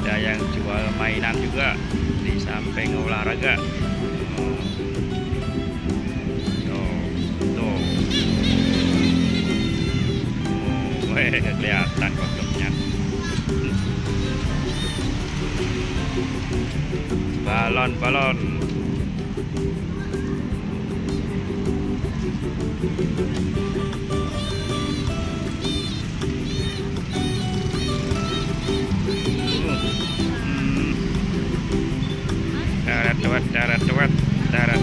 ada yang jual mainan juga di samping olahraga. Tuh. Kelihatan kodoknya. Balon. Darat.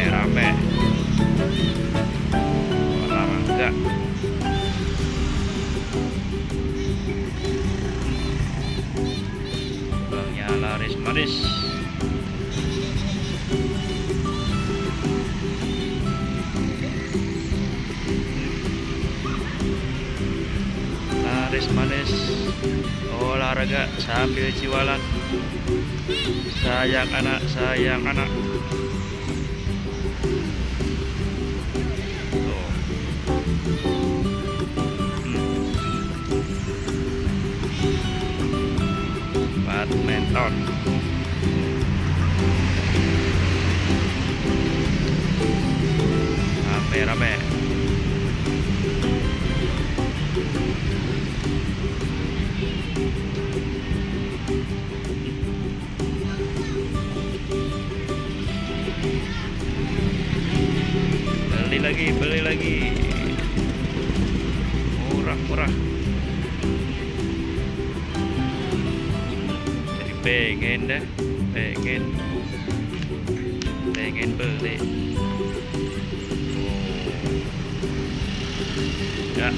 Rame. Olahraga. Bangnya laris manis. Laris manis olahraga sambil jualan. Sayang anak. Badminton. Rame. Beli lagi. Murah. Jadi pengen beli. Ya.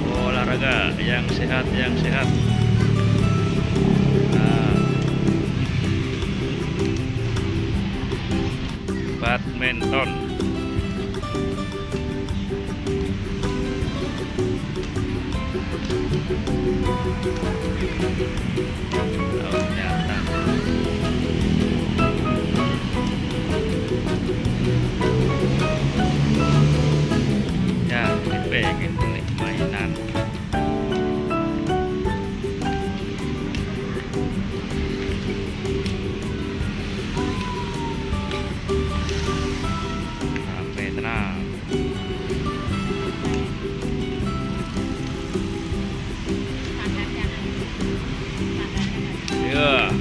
Olahraga yang sehat. Badminton. Ternyata. Ya, pengen beli mainan. Tenang. Ya.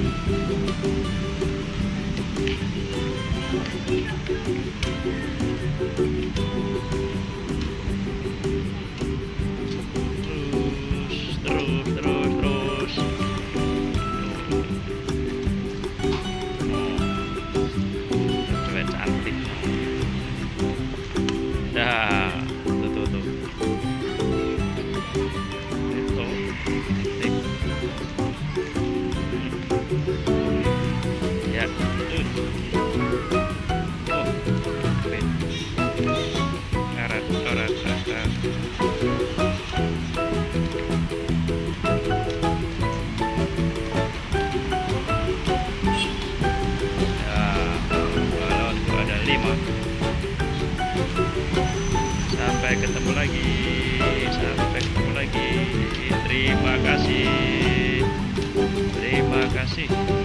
Terus. Cewek cantik. Dah, tuh. Ya, karat. Balon ada 5. Sampai ketemu lagi. Terima kasih.